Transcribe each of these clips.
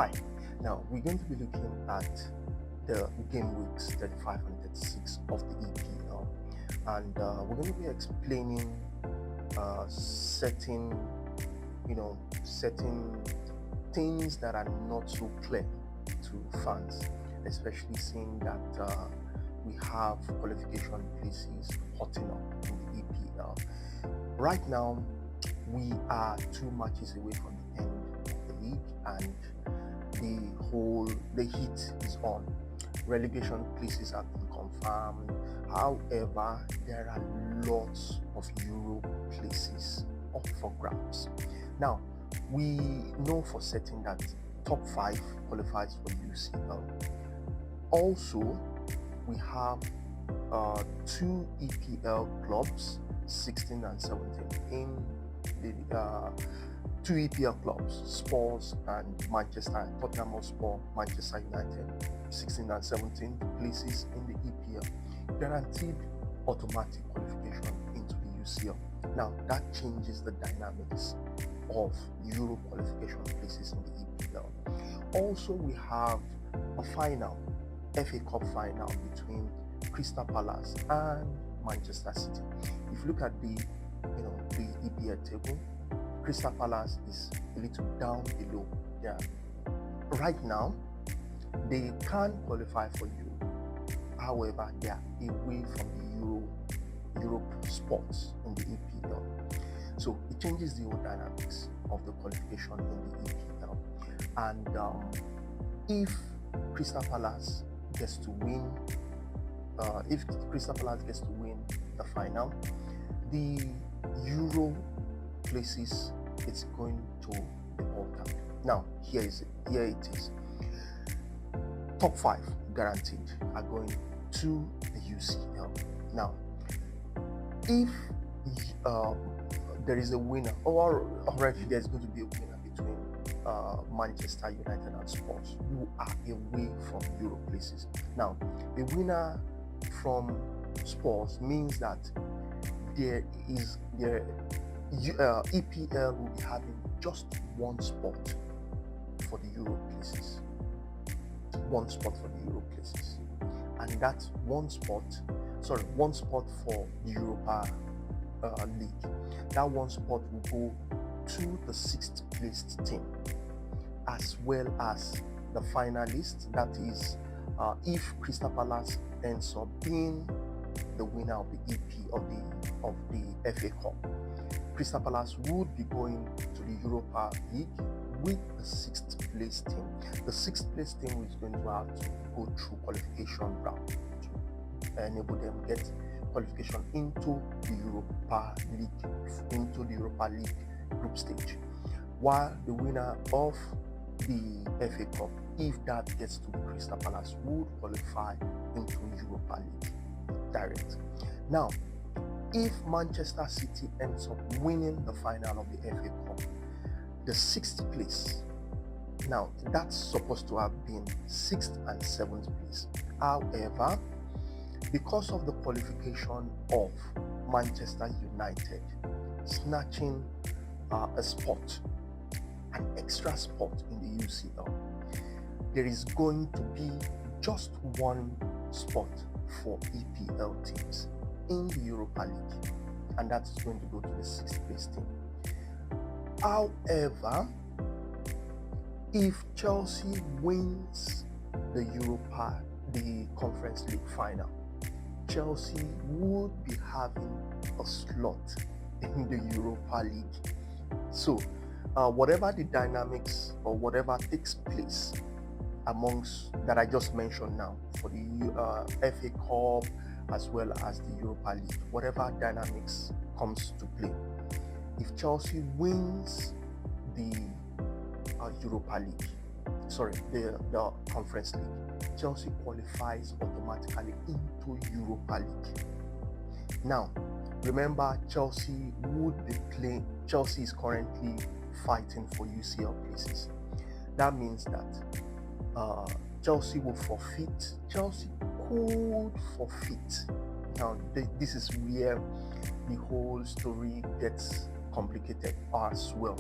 Hi, now we're going to be looking at the game weeks 35 and 36 of the EPL, and we're going to be explaining certain, certain things that are not so clear to fans, especially seeing that we have qualification places hotting up in the EPL. Right now, we are 2 matches away from the end of the league, and the heat is on. Relegation places have been confirmed. However, there are lots of Euro places up for grabs. Now, we know for certain that top 5 qualifies for UCL. Also, we have 2 EPL clubs, 16 and 17, in the 2 EPL clubs, Spurs and Tottenham Hotspur, Manchester United, 16 and 17 places in the EPL, guaranteed automatic qualification into the UCL. Now, that changes the dynamics of Euro qualification places in the EPL. Also, we have a final, FA Cup final between Crystal Palace and Manchester City. If you look at the EPL table, Crystal Palace is a little down below. Yeah, right now they can qualify for Euro. However, they are away from the Europe spots in the EPL. So it changes the whole dynamics of the qualification in the EPL. And if Crystal Palace gets to win, the final, the Euro places, it's going to be altered. Now, here it is. Top 5 guaranteed are going to the UCL. Now, if there is a winner, or already there's going to be a winner between Manchester United and Spurs, who are away from Euro places. Now, the winner from Spurs means that EPL will be having just one spot for the Euro places. One spot for the Euro places. And that's one spot for the Europa League. That one spot will go to the 6th placed team, as well as the finalists. That is, if Crystal Palace ends up being the winner of the of the FA Cup, Crystal Palace would be going to the Europa League with the 6th place team. The 6th place team is going to have to go through qualification round to enable them get qualification into the Europa League group stage, while the winner of the FA Cup, if that gets to Crystal Palace, would qualify into Europa League direct. Now, if Manchester City ends up winning the final of the FA Cup, the 6th place, now that's supposed to have been 6th and 7th place. However, because of the qualification of Manchester United snatching a spot, an extra spot in the UCL, there is going to be just one spot for EPL teams in the Europa League, and that's going to go to the 6th place team. However, if Chelsea wins the Conference League final, Chelsea would be having a slot in the Europa League. So, whatever the dynamics or whatever takes place amongst that I just mentioned now for the FA Cup as well as the Europa League, whatever dynamics comes to play, if Chelsea wins the the Conference League, Chelsea qualifies automatically into Europa League. Now, remember, Chelsea is currently fighting for UCL places. That means that Chelsea will forfeit. Chelsea could forfeit. Now, this is where the whole story gets complicated as well.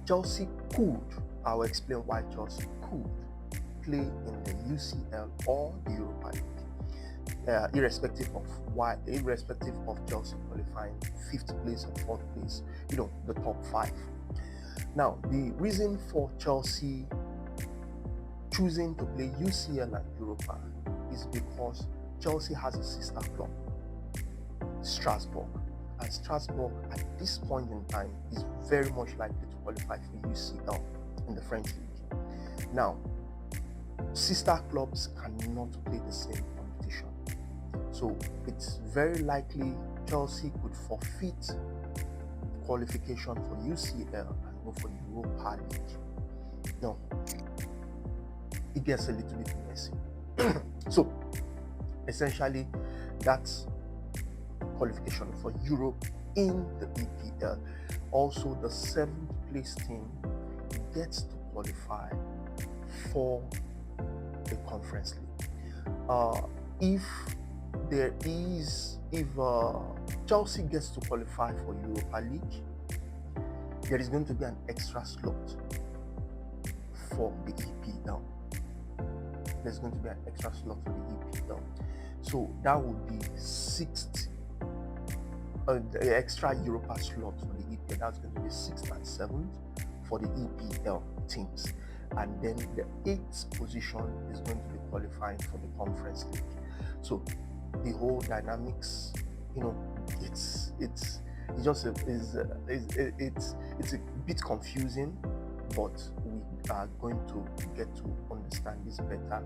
Chelsea could I'll explain why Chelsea could play in the UCL or the Europa League, irrespective of Chelsea qualifying 5th place or 4th place, the top 5. Now, the reason for Chelsea choosing to play UCL and Europa is because Chelsea has a sister club, Strasbourg, and Strasbourg at this point in time is very much likely to qualify for UCL in the French league. Now, sister clubs cannot play the same competition, so it's very likely Chelsea could forfeit qualification for UCL and go for Europa League. Now, it gets a little bit messy. So, essentially, that's qualification for Europe in the EPL. Also, the 7th place team gets to qualify for the Conference League. If Chelsea gets to qualify for Europa League, there is going to be an extra slot for the EPL. There's going to be an extra slot for the EPL. So that would be 6th, the extra Europa slot for the EPL. That's going to be 6th and 7th for the EPL teams. And then the 8th position is going to be qualifying for the Conference League. So the whole dynamics, it's a bit confusing, but we are going to get to understand this better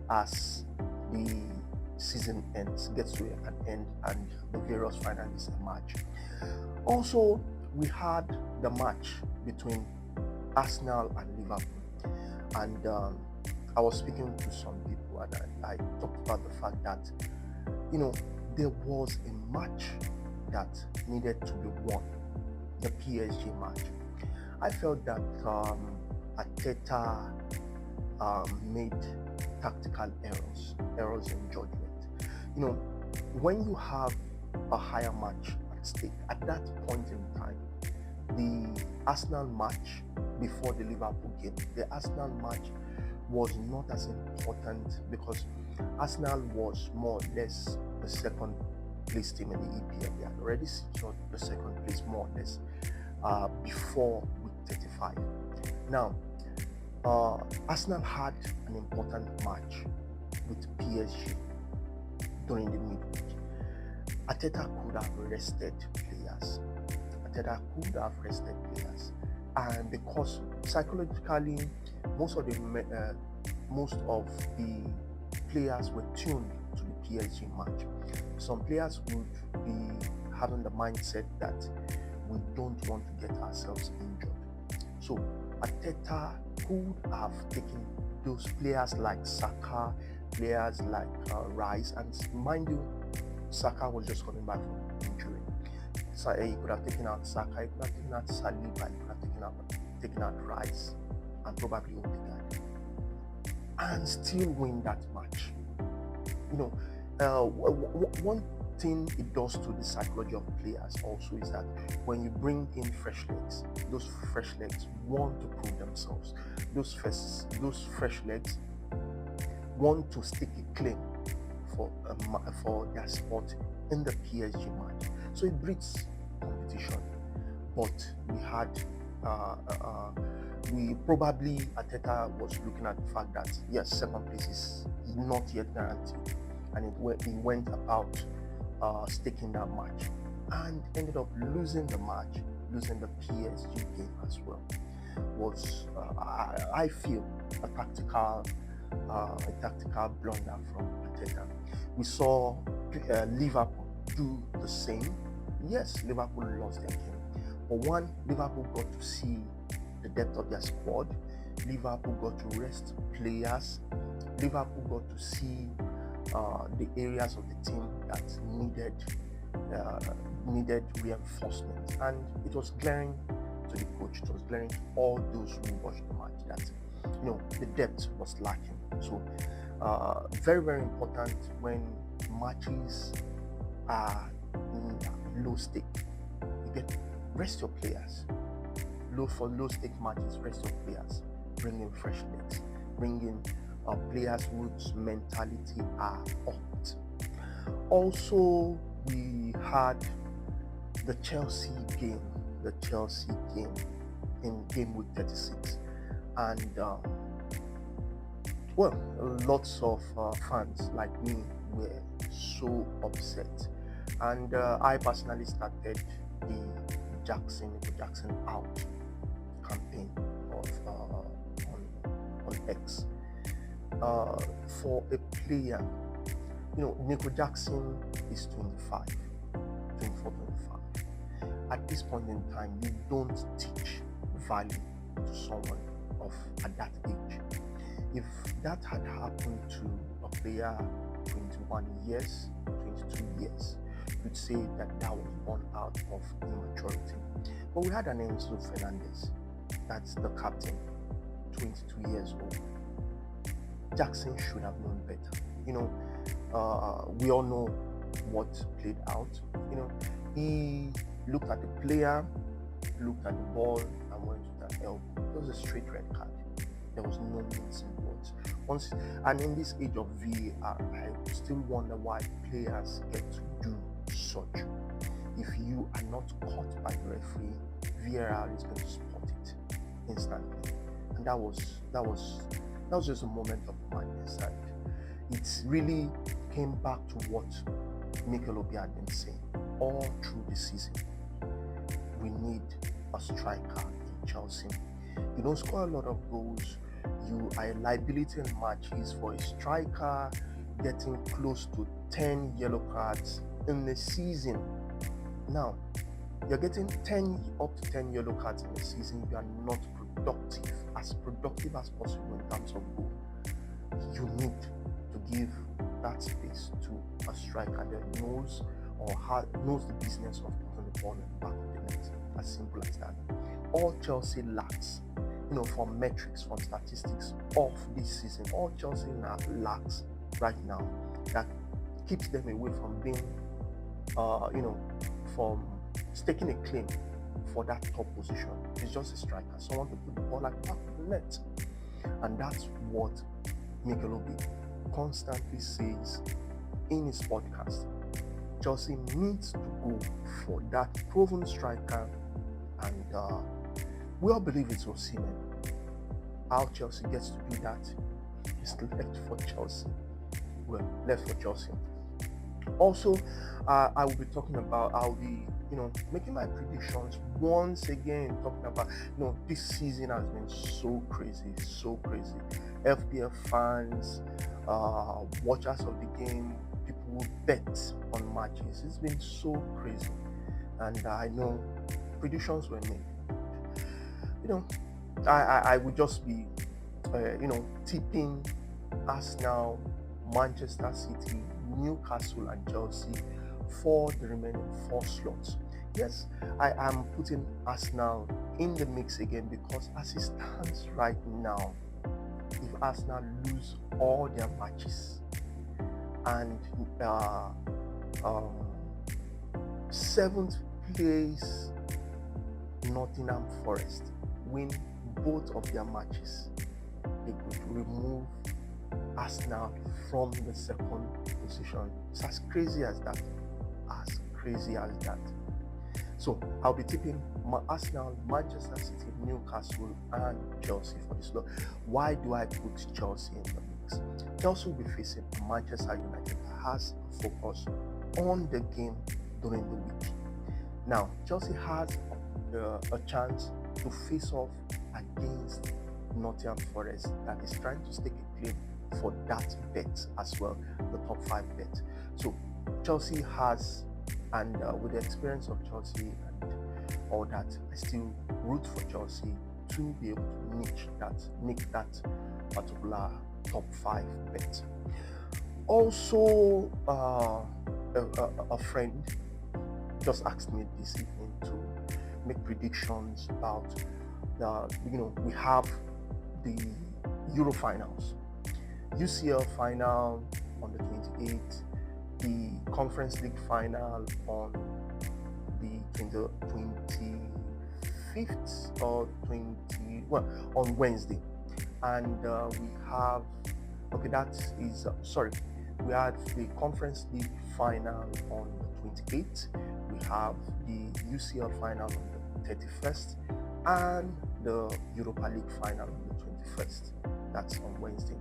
as the season gets to an end and the various finalists emerge. Also, we had the match between Arsenal and Liverpool, and I was speaking to some people and I talked about the fact that there was a match that needed to be won, the PSG match. I felt that Arteta made tactical errors in judgment. When you have a higher match at stake, at that point in time, the Arsenal match before the Liverpool game, the Arsenal match was not as important because Arsenal was more or less the 2nd place team in the EPL. They had already secured the 2nd place more or less before week 35. Now, Arsenal had an important match with PSG during the midweek. Arteta could have rested players. And because psychologically, most of the players were tuned to the PSG match. Some players would be having the mindset that we don't want to get ourselves injured. So Arteta could have taken those players like Saka, players like Rice, and mind you, Saka was just coming back from injury. So he could have taken out Saka, he could have taken out Saliba, he could have taken out Rice, and probably Odegaard, and still win that match. One thing it does to the psychology of players also is that when you bring in fresh legs, those fresh legs want to prove themselves. Those fresh legs want to stake a claim for their spot in the PSG match. So it breeds competition. But Arteta was looking at the fact that yes, 2nd place is not yet guaranteed, and he went about staking that match and ended up losing the PSG game as well. Was I feel a tactical blunder from Arteta. We saw Liverpool do the same. Yes, Liverpool lost their game, but Liverpool got to see the depth of their squad. Liverpool got to rest players. Liverpool got to see the areas of the team that needed reinforcement, and it was glaring to the coach. It was glaring to all those who watched the match that the depth was lacking. So very, very important when matches are low stake. You rest your players. Low stake matches, rest your players. bring in fresh legs, bring in players whose mentality are upped. Also, we had the Chelsea game in game week 36, and lots of fans like me were so upset, and I personally started the Nico Jackson out campaign of on X. For a player, Nico Jackson is 24, 25. At this point in time, you don't teach value to someone at that age. If that had happened to a player 21 years, 22 years, you'd say that was born out of immaturity. But we had an Enzo Fernandez, that's the captain, 22 years old. Jackson should have known better. We all know what played out. He looked at the player, looked at the ball, and went to that elbow. It was a straight red card. There was no mincing words. And in this age of VAR, I still wonder why players get to do such. If you are not caught by the referee, VAR is going to spot it instantly. And that was just a moment of madness. And it really came back to what Mikel Obi had been saying all through the season. We need a striker in Chelsea. You don't score a lot of goals. You are a liability in matches. For a striker getting close to 10 yellow cards in the season. Now, you're getting up to 10 yellow cards in the season. You are not productive as possible in terms of goal. You need to give that space to a striker that knows the business of putting the ball in the back of the net. As simple as that. All Chelsea lacks, from metrics, from statistics of this season, all Chelsea lacks right now that keeps them away from being, from staking a claim for that top position. It's just a striker, someone to put the ball at the back of the net. And that's what Mikel Obi constantly says in his podcast. Chelsea needs to go for that proven striker, and we all believe it's Osimhen. How Chelsea gets to do that is left for Chelsea. Also, I will be talking about, I'll be, making my predictions once again, talking about, this season has been so crazy. FPL fans, watchers of the game, people who bet on matches. It's been so crazy. And I know predictions were made. I would just be, tipping Arsenal, Manchester City, Newcastle, and Chelsea for the remaining 4 slots. Yes, I am putting Arsenal in the mix again because as it stands right now, if Arsenal lose all their matches and 7th place Nottingham Forest win both of their matches, they could remove Arsenal from the 2nd position. It's as crazy as that. So I'll be tipping Arsenal, Manchester City, Newcastle, and Chelsea for this lot. Why do I put Chelsea in the mix? Chelsea will be facing Manchester United that has a focus on the game during the week. Now, Chelsea has a chance to face off against Nottingham Forest that is trying to stake a claim for that bet as well, the top 5 bet. So Chelsea has, and with the experience of Chelsea and all that, I still root for Chelsea to be able to nick that particular top 5 bet. Also, a friend just asked me this evening to make predictions about we have the Euro finals, UCL final on the 28th, the Conference League final on the 25th or on Wednesday. and we have, okay, that is, sorry, we had the Conference League final on the 28th, we have the UCL final on the 31st, and the Europa League final on the 21st. That's on Wednesday.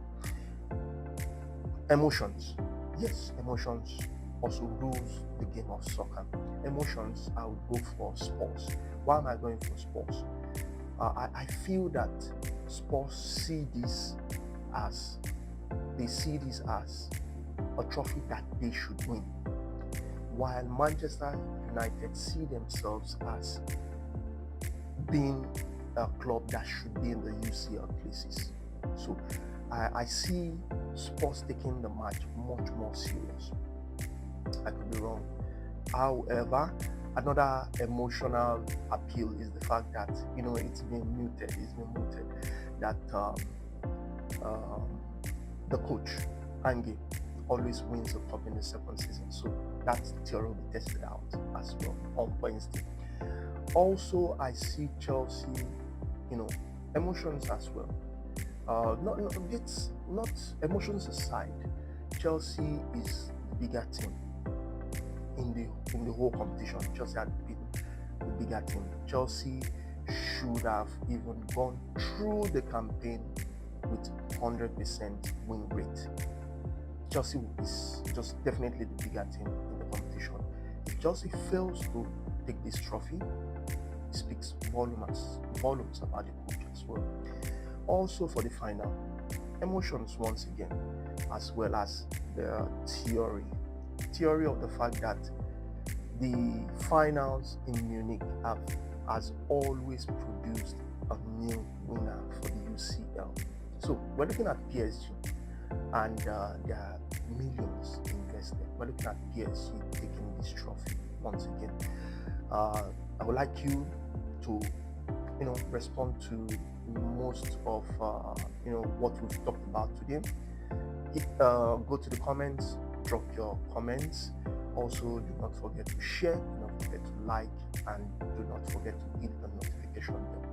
Emotions. Yes, emotions also rules the game of soccer. Emotions, I would go for sports. Why am I going for sports? I feel that sports see this as a trophy that they should win, while Manchester United see themselves as being a club that should be in the UCL places. So I see sports taking the match much more serious. I could be wrong. However, another emotional appeal is the fact that it's been muted. That the coach Ange always wins the cup in the second season. So that theory will be tested out as well on Wednesday. Also, I see Chelsea, emotions as well. Not emotions aside, Chelsea is the bigger team in the whole competition. Chelsea had been the bigger team. Chelsea should have even gone through the campaign with 100% win rate. Chelsea is just definitely the bigger team in the competition. If Chelsea fails to take this trophy, it speaks volumes about the coach as well. Also for the final, emotions once again, as well as the theory of the fact that the finals in Munich has always produced a new winner for the UCL. So we're looking at PSG, and there are millions invested. We're looking at PSG taking this trophy once again. I would like you to respond to most of what we've talked about today. Go to the comments, drop your comments. Also, do not forget to share, do not forget to like, and do not forget to hit the notification bell.